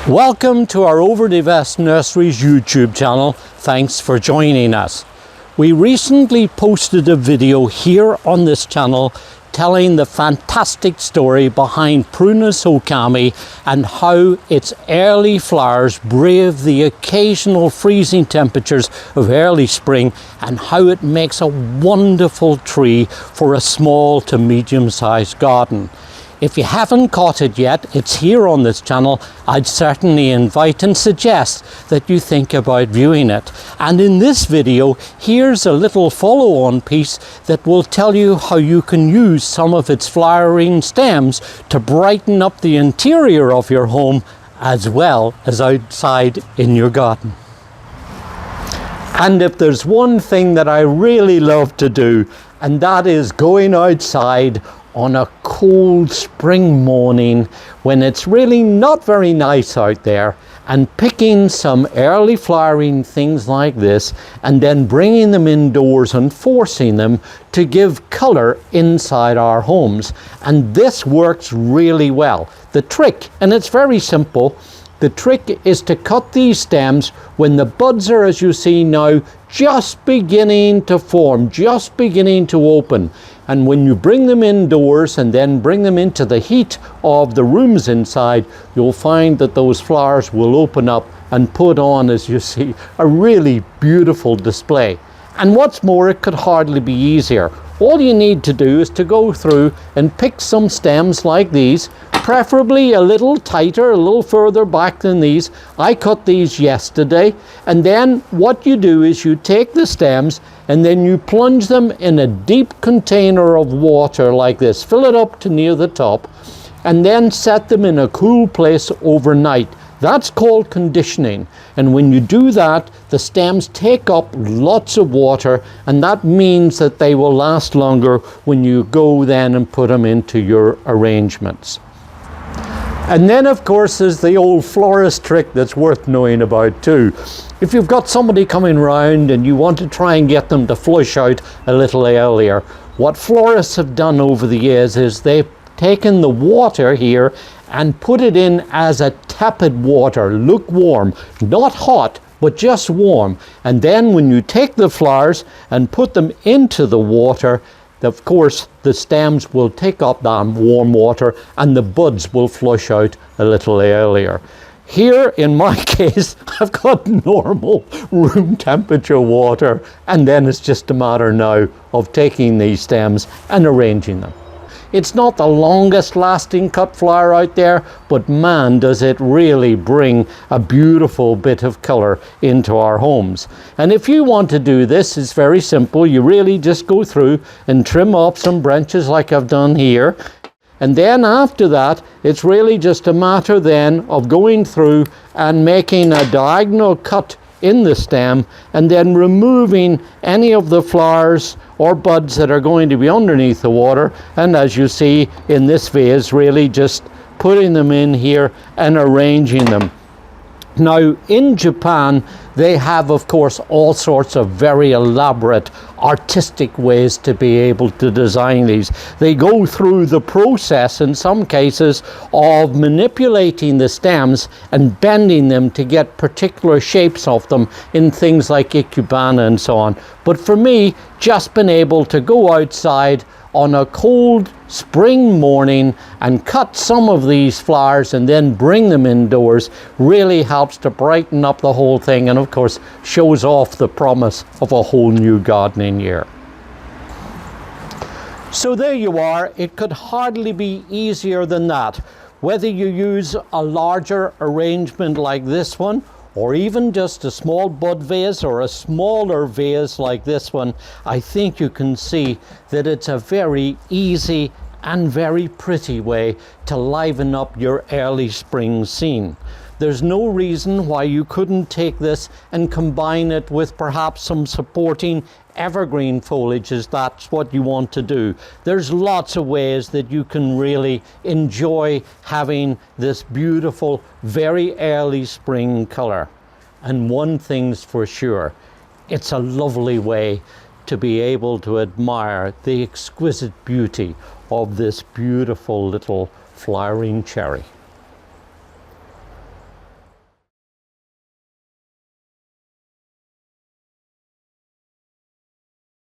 Welcome to our Over the Vest Nurseries YouTube channel. Thanks for joining us. We recently posted a video here on this channel telling the fantastic story behind Prunus Okame and how its early flowers brave the occasional freezing temperatures of early spring and how it makes a wonderful tree for a small to medium-sized garden. If you haven't caught it yet, it's here on this channel. I'd certainly invite and suggest that you think about viewing it. And in this video, here's a little follow-on piece that will tell you how you can use some of its flowering stems to brighten up the interior of your home as well as outside in your garden. And if there's one thing that I really love to do, and that is going outside on a cold spring morning when it's really not very nice out there, and picking some early flowering things like this and then bringing them indoors and forcing them to give color inside our homes. And this works really well. The trick, and it's very simple, the trick is to cut these stems when the buds are, as you see now, just beginning to form, just beginning to open. And when you bring them indoors and then bring them into the heat of the rooms inside, you'll find that those flowers will open up and put on, as you see, a really beautiful display. And what's more, it could hardly be easier. All you need to do is to go through and pick some stems like these, preferably a little tighter, a little further back than these. I cut these yesterday. And then what you do is you take the stems and then you plunge them in a deep container of water like this. Fill it up to near the top and then set them in a cool place overnight. That's called conditioning. And when you do that, the stems take up lots of water, and that means that they will last longer when you go then and put them into your arrangements. And then, of course, there's the Old Florist Trick that's worth knowing about too. If you've got somebody coming round and you want to try and get them to flush out a little earlier, what florists have done over the years is they've taken the water here and put it in as a tepid water, lukewarm, not hot, but just warm. And then when you take the flowers and put them into the water, of course, the stems will take up that warm water and the buds will flush out a little earlier. Here, in my case, I've got normal room temperature water, and then it's just a matter now of taking these stems and arranging them. It's not the longest lasting cut flower out there, but man, does it really bring a beautiful bit of color into our homes. And if you want to do this, it's very simple. You really just go through and trim off some branches like I've done here. And then after that, it's really just a matter then of going through and making a diagonal cut in the stem and then removing any of the flowers or buds that are going to be underneath the water, and as you see in this vase, really just putting them in here and arranging them. Now in Japan, they have, of course, all sorts of very elaborate artistic ways to be able to design these. They go through the process in some cases of manipulating the stems and bending them to get particular shapes of them in things like ikebana and so on. But for me, just being able to go outside on a cold spring morning and cut some of these flowers and then bring them indoors really helps to brighten up the whole thing, and of course shows off the promise of a whole new gardening year. So there you are. It could hardly be easier than that. Whether you use a larger arrangement like this one, or even just a small bud vase or a smaller vase like this one, I think you can see that it's a very easy and very pretty way to liven up your early spring scene. There's no reason why you couldn't take this and combine it with perhaps some supporting evergreen foliage, as that's what you want to do. There's lots of ways that you can really enjoy having this beautiful, very early spring color. And one thing's for sure, it's a lovely way to be able to admire the exquisite beauty of this beautiful little flowering cherry.